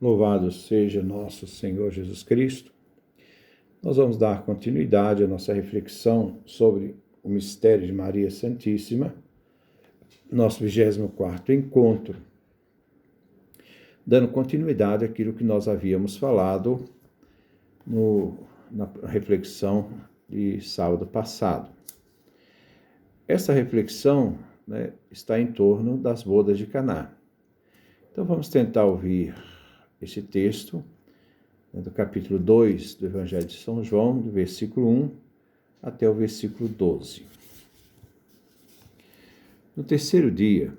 Louvado seja nosso Senhor Jesus Cristo. Nós vamos dar continuidade à nossa reflexão sobre o mistério de Maria Santíssima, nosso 24º encontro, dando continuidade àquilo que nós havíamos falado na reflexão de sábado passado. Essa reflexão está em torno das bodas de Caná. Então vamos tentar ouvir esse texto do capítulo 2 do Evangelho de São João, do versículo 1 até o versículo 12. No terceiro dia,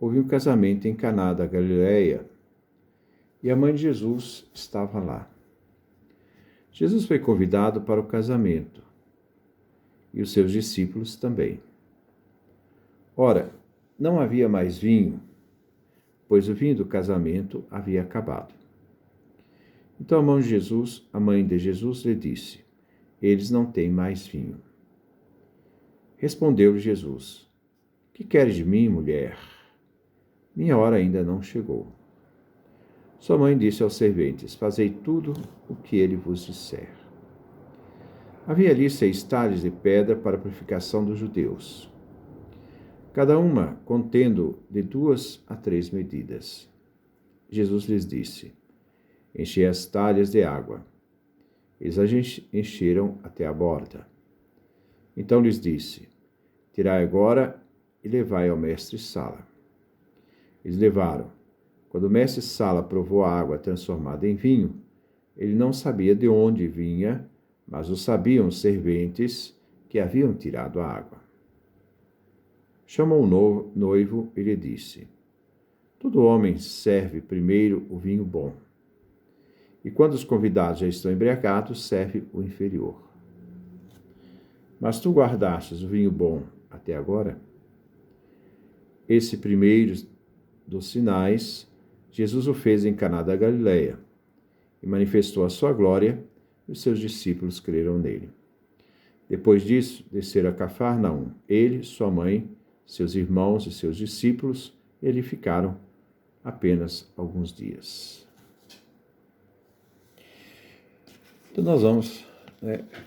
houve um casamento em Caná da Galileia e a mãe de Jesus estava lá. Jesus foi convidado para o casamento e os seus discípulos também. Ora, não havia mais vinho, pois o vinho do casamento havia acabado. Então a mãe de Jesus, lhe disse: eles não têm mais vinho. Respondeu-lhe Jesus: que queres de mim, mulher? Minha hora ainda não chegou. Sua mãe disse aos serventes: fazei tudo o que ele vos disser. Havia ali 6 talhas de pedra para a purificação dos judeus, cada uma contendo de 2 a 3 medidas. Jesus lhes disse: enchei as talhas de água. Eles as encheram até a borda. Então lhes disse: tirai agora e levai ao mestre-sala. Eles levaram. Quando o mestre-sala provou a água transformada em vinho, ele não sabia de onde vinha, mas o sabiam os serventes que haviam tirado a água. Chamou o noivo e lhe disse: todo homem serve primeiro o vinho bom, e quando os convidados já estão embriagados, serve o inferior. Mas tu guardastes o vinho bom até agora? Esse primeiro dos sinais, Jesus o fez em Caná da Galileia, e manifestou a sua glória, e os seus discípulos creram nele. Depois disso, desceram a Cafarnaum. Ele, sua mãe, seus irmãos e seus discípulos, e ali ficaram apenas alguns dias. Então nós vamos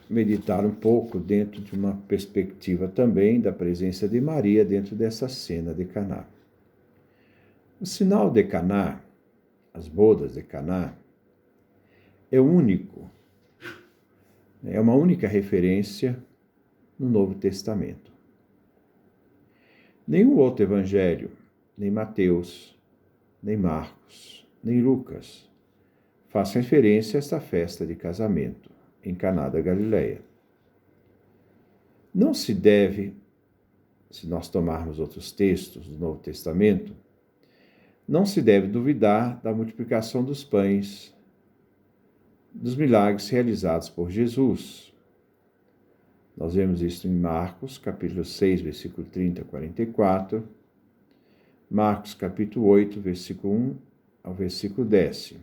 meditar um pouco dentro de uma perspectiva também da presença de Maria dentro dessa cena de Caná. O sinal de Caná, as bodas de Caná, é único, é uma única referência no Novo Testamento. Nenhum outro evangelho, nem Mateus, nem Marcos, nem Lucas, faz referência a esta festa de casamento em Caná da Galileia. Não se deve, se nós tomarmos outros textos do Novo Testamento, não se deve duvidar da multiplicação dos pães, dos milagres realizados por Jesus. Nós vemos isso em Marcos, capítulo 6, versículo 30 a 44, Marcos, capítulo 8, versículo 1 ao versículo 10.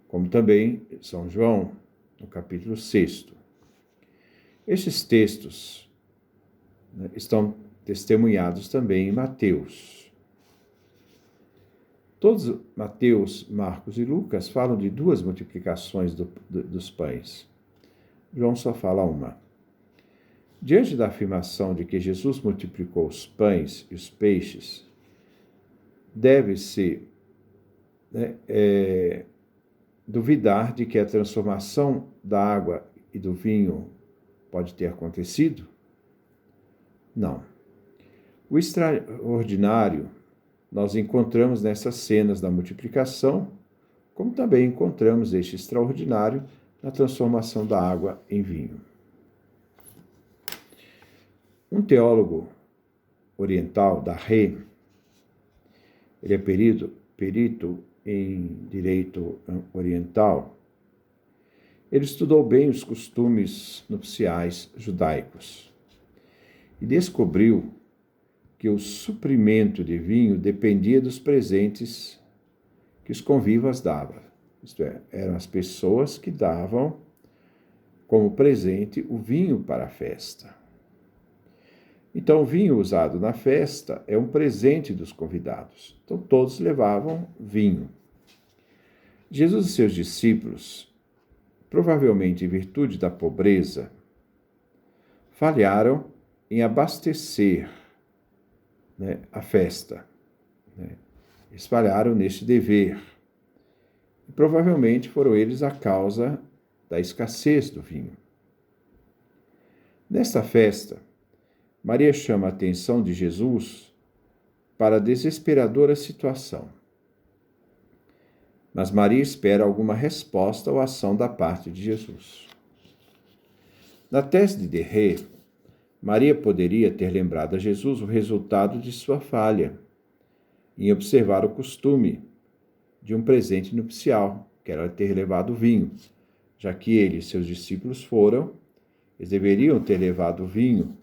Como também São João, no capítulo 6. Esses textos estão testemunhados também em Mateus. Todos Mateus, Marcos e Lucas falam de 2 multiplicações dos pães. João só fala uma. Diante da afirmação de que Jesus multiplicou os pães e os peixes, deve-se duvidar de que a transformação da água e do vinho pode ter acontecido? Não. O extraordinário nós encontramos nessas cenas da multiplicação, como também encontramos este extraordinário na transformação da água em vinho. Um teólogo oriental, Darré, ele é perito em direito oriental, ele estudou bem os costumes nupciais judaicos e descobriu que o suprimento de vinho dependia dos presentes que os convivas davam. Isto é, eram as pessoas que davam como presente o vinho para a festa. Então, o vinho usado na festa é um presente dos convidados. Então, todos levavam vinho. Jesus e seus discípulos, provavelmente em virtude da pobreza, falharam em abastecer, a festa. Eles falharam neste dever. E provavelmente foram eles a causa da escassez do vinho. Nesta festa, Maria chama a atenção de Jesus para a desesperadora situação. Mas Maria espera alguma resposta ou ação da parte de Jesus. Na tese de Derrê, Maria poderia ter lembrado a Jesus o resultado de sua falha em observar o costume de um presente nupcial, que era ter levado vinho, já que ele e seus discípulos eles deveriam ter levado vinho,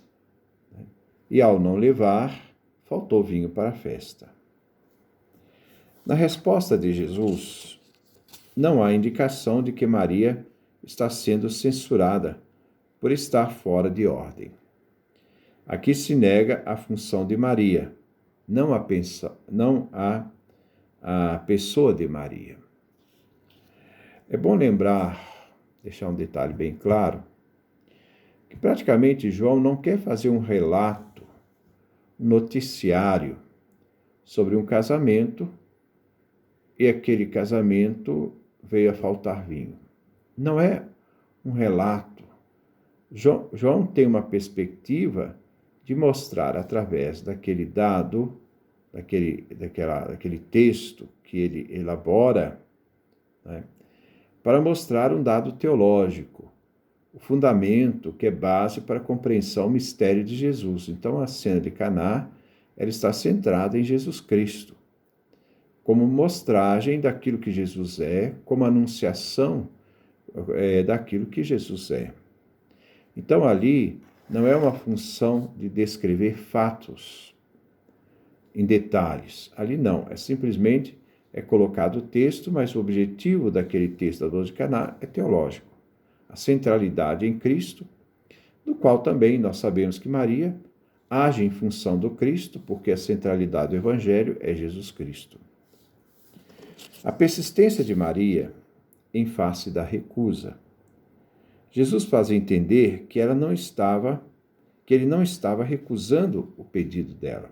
e ao não levar, faltou vinho para a festa. Na resposta de Jesus, não há indicação de que Maria está sendo censurada por estar fora de ordem. Aqui se nega a função de Maria, não a pessoa de Maria. É bom deixar um detalhe bem claro, que praticamente João não quer fazer um relato, um noticiário sobre um casamento e aquele casamento veio a faltar vinho. Não é um relato. João tem uma perspectiva de mostrar através daquele dado, daquele texto que ele elabora, para mostrar um dado teológico, o fundamento que é base para a compreensão do mistério de Jesus. Então, a cena de Caná, ela está centrada em Jesus Cristo, como mostragem daquilo que Jesus é, como anunciação daquilo que Jesus é. Então, ali não é uma função de descrever fatos em detalhes. Ali não, simplesmente colocado o texto, mas o objetivo daquele texto da boda de Caná é teológico. A centralidade em Cristo, do qual também nós sabemos que Maria age em função do Cristo, porque a centralidade do Evangelho é Jesus Cristo. A persistência de Maria em face da recusa. Jesus faz entender que ele não estava recusando o pedido dela.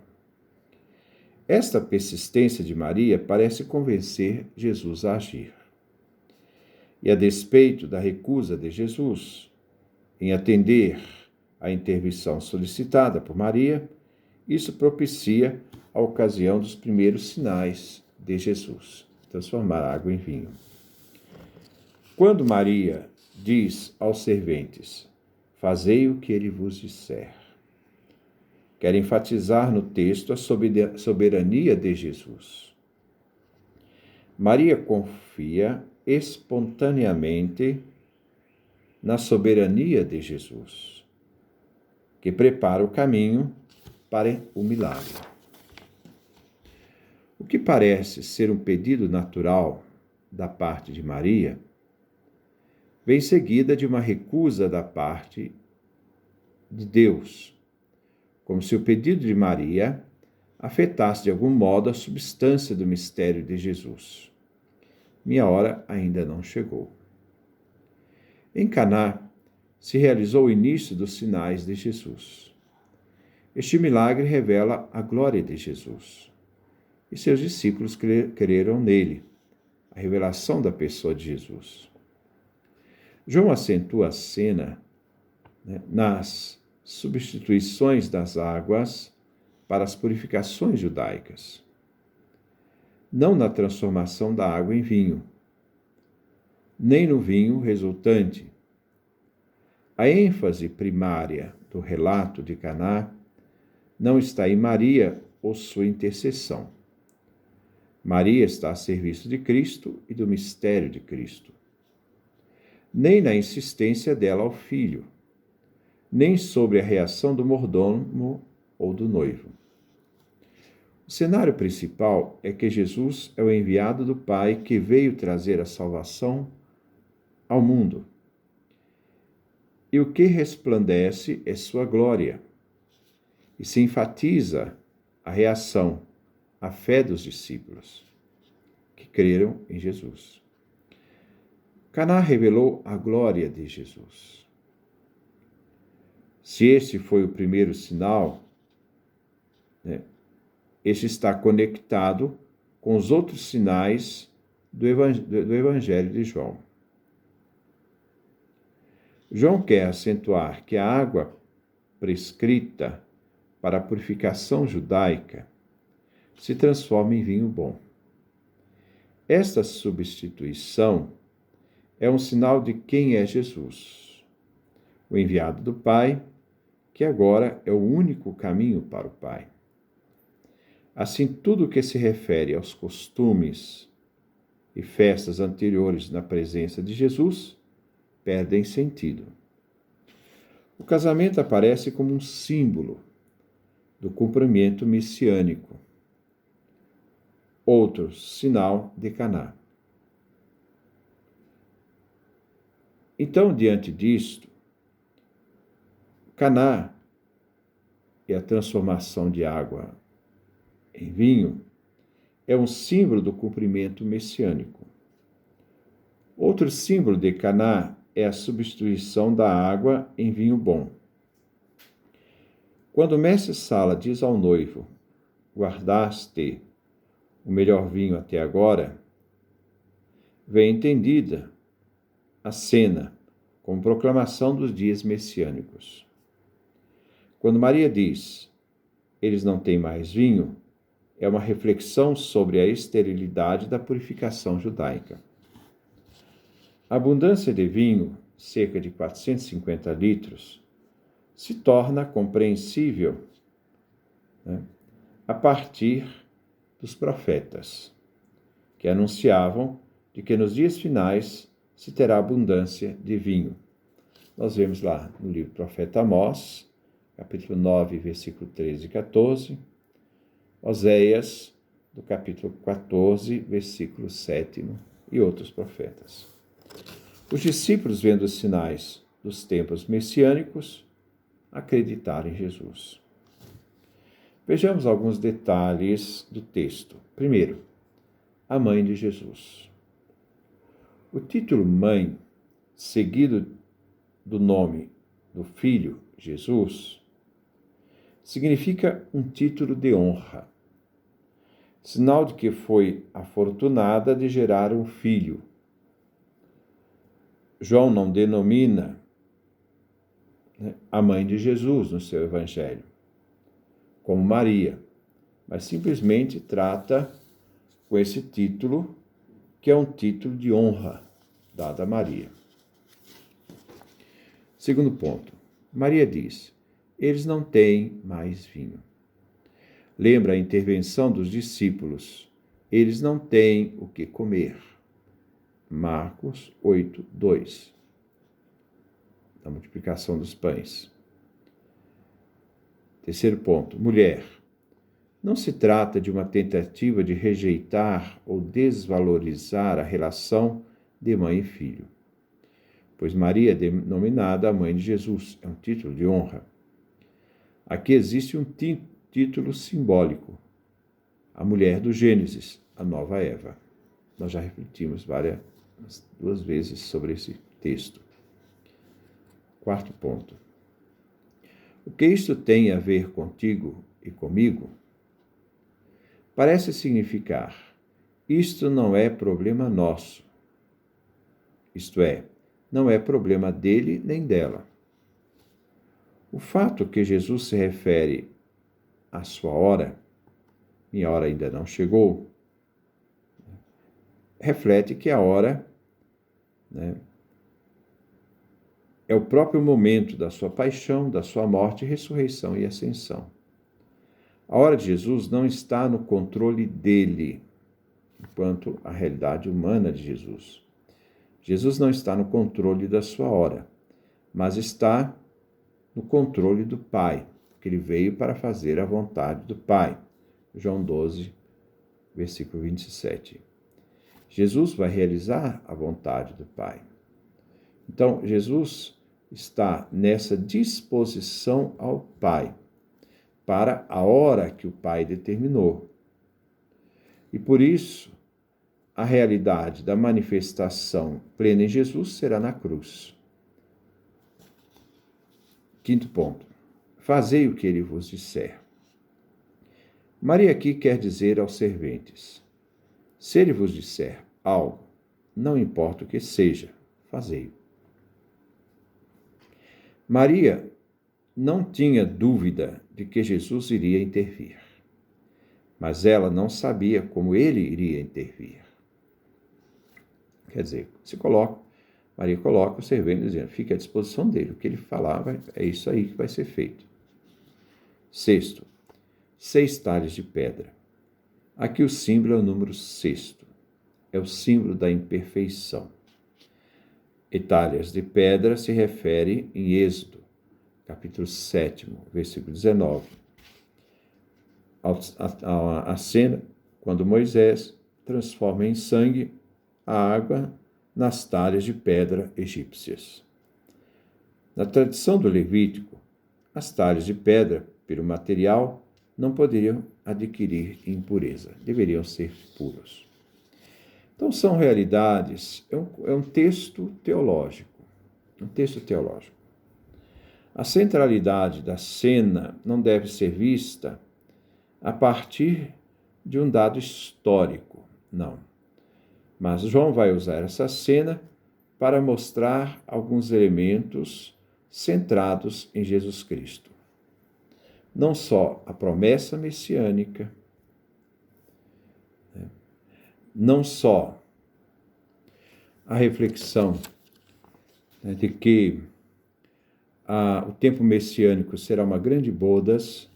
Esta persistência de Maria parece convencer Jesus a agir. E a despeito da recusa de Jesus em atender à intervenção solicitada por Maria, isso propicia a ocasião dos primeiros sinais de Jesus, transformar água em vinho. Quando Maria diz aos serventes, fazei o que ele vos disser, quer enfatizar no texto a soberania de Jesus. Maria confia espontaneamente na soberania de Jesus, que prepara o caminho para o milagre. O que parece ser um pedido natural da parte de Maria, vem seguida de uma recusa da parte de Deus, como se o pedido de Maria afetasse de algum modo a substância do mistério de Jesus. Minha hora ainda não chegou. Em Caná se realizou o início dos sinais de Jesus. Este milagre revela a glória de Jesus. E seus discípulos creram nele, a revelação da pessoa de Jesus. João acentua a cena nas substituições das águas para as purificações judaicas, não na transformação da água em vinho, nem no vinho resultante. A ênfase primária do relato de Caná não está em Maria ou sua intercessão. Maria está a serviço de Cristo e do mistério de Cristo. Nem na insistência dela ao filho, nem sobre a reação do mordomo ou do noivo. O cenário principal é que Jesus é o enviado do Pai que veio trazer a salvação ao mundo. E o que resplandece é sua glória. e se enfatiza a reação, a fé dos discípulos que creram em Jesus. Caná revelou a glória de Jesus. Se este foi o primeiro sinal, este está conectado com os outros sinais do Evangelho de João. João quer acentuar que a água prescrita para a purificação judaica se transforma em vinho bom. Esta substituição é um sinal de quem é Jesus, o enviado do Pai, que agora é o único caminho para o Pai. Assim, tudo o que se refere aos costumes e festas anteriores na presença de Jesus perdem sentido. O casamento aparece como um símbolo do cumprimento messiânico. Outro sinal de Caná. Então, diante disto, Caná e a transformação de água em vinho é um símbolo do cumprimento messiânico. Outro símbolo de Caná é a substituição da água em vinho bom. Quando o mestre Sala diz ao noivo: guardaste o melhor vinho até agora, vem entendida a cena como proclamação dos dias messiânicos. Quando Maria diz: eles não têm mais vinho, é uma reflexão sobre a esterilidade da purificação judaica. A abundância de vinho, cerca de 450 litros, se torna compreensível a partir dos profetas, que anunciavam de que nos dias finais se terá abundância de vinho. Nós vemos lá no livro do profeta Amós, capítulo 9, versículo 13 e 14, Oséias, do capítulo 14, versículo 7, e outros profetas. Os discípulos, vendo os sinais dos tempos messiânicos, acreditaram em Jesus. Vejamos alguns detalhes do texto. Primeiro, a mãe de Jesus. O título mãe, seguido do nome do filho, Jesus, significa um título de honra, sinal de que foi afortunada de gerar um filho. João não denomina a mãe de Jesus no seu evangelho como Maria, mas simplesmente trata com esse título, que é um título de honra dado a Maria. Segundo ponto, Maria diz: eles não têm mais vinho. Lembra a intervenção dos discípulos: eles não têm o que comer. Marcos 8, 2. A multiplicação dos pães. Terceiro ponto, mulher. Não se trata de uma tentativa de rejeitar ou desvalorizar a relação de mãe e filho, pois Maria é denominada a mãe de Jesus, é um título de honra. Aqui existe um título simbólico, a mulher do Gênesis, a nova Eva. Nós já refletimos duas vezes sobre esse texto. Quarto ponto. O que isto tem a ver contigo e comigo? Parece significar: isto não é problema nosso. Isto é, não é problema dele nem dela. O fato que Jesus se refere à sua hora, minha hora ainda não chegou, reflete que a hora é o próprio momento da sua paixão, da sua morte, ressurreição e ascensão. A hora de Jesus não está no controle dele, enquanto a realidade humana de Jesus. Jesus não está no controle da sua hora, mas está no controle do Pai, porque ele veio para fazer a vontade do Pai. João 12, versículo 27. Jesus vai realizar a vontade do Pai. Então, Jesus está nessa disposição ao Pai, para a hora que o Pai determinou. E por isso, a realidade da manifestação plena em Jesus será na cruz. Quinto ponto. Fazei o que ele vos disser. Maria aqui quer dizer aos serventes: se ele vos disser algo, não importa o que seja, fazei-o. Maria não tinha dúvida de que Jesus iria intervir, mas ela não sabia como ele iria intervir. Quer dizer, Maria coloca o servente dizendo: fique à disposição dele, o que ele falar é isso aí que vai ser feito. Sexto, 6 talhas de pedra. Aqui o símbolo é o número 6, é o símbolo da imperfeição. E talhas de pedra se refere em Êxodo, capítulo 7, versículo 19. A cena, quando Moisés transforma em sangue a água nas talhas de pedra egípcias. Na tradição do Levítico, as talhas de pedra, pelo material, não poderiam adquirir impureza, deveriam ser puros. Então, são realidades, é um texto teológico. A centralidade da cena não deve ser vista a partir de um dado histórico, não. Mas João vai usar essa cena para mostrar alguns elementos centrados em Jesus Cristo. Não só a promessa messiânica, não só a reflexão de que o tempo messiânico será uma grande bodas.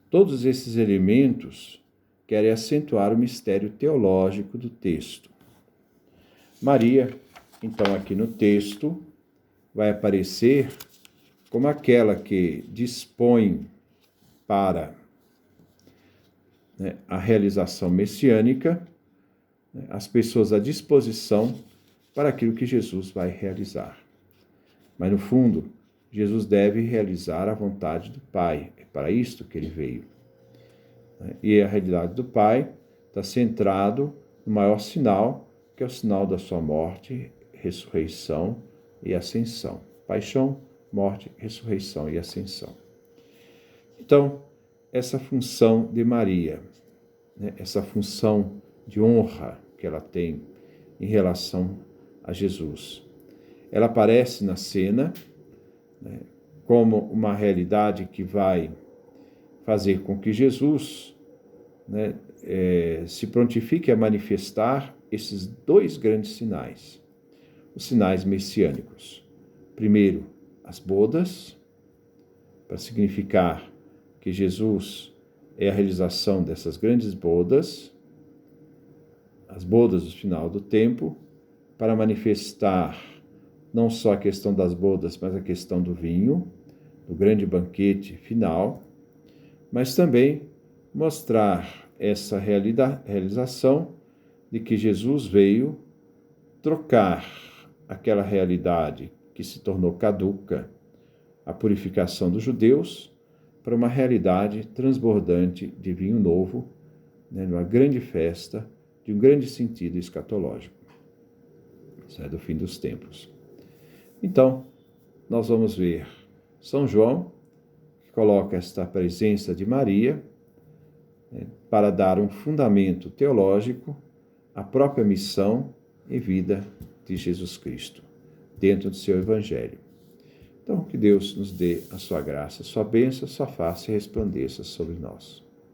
Todos esses elementos querem acentuar o mistério teológico do texto. Maria, então, aqui no texto, vai aparecer como aquela que dispõe para a realização messiânica, as pessoas à disposição para aquilo que Jesus vai realizar. Mas, no fundo, Jesus deve realizar a vontade do Pai. É para isto que ele veio. E a realidade do Pai está centrado no maior sinal, que é o sinal da sua morte, ressurreição e ascensão. Paixão, morte, ressurreição e ascensão. Então, essa função de Maria, essa função de honra que ela tem em relação a Jesus, ela aparece na cena como uma realidade que vai fazer com que Jesus se prontifique a manifestar esses 2 grandes sinais, os sinais messiânicos. Primeiro, as bodas, para significar que Jesus é a realização dessas grandes bodas, as bodas do final do tempo, para manifestar não só a questão das bodas, mas a questão do vinho, do grande banquete final, mas também mostrar essa realização de que Jesus veio trocar aquela realidade que se tornou caduca, a purificação dos judeus, para uma realidade transbordante de vinho novo, numa grande festa, de um grande sentido escatológico. Isso é do fim dos tempos. Então, nós vamos ver São João, que coloca esta presença de Maria para dar um fundamento teológico à própria missão e vida de Jesus Cristo, dentro do seu Evangelho. Então, que Deus nos dê a sua graça, a sua bênção, a sua face resplandeça sobre nós.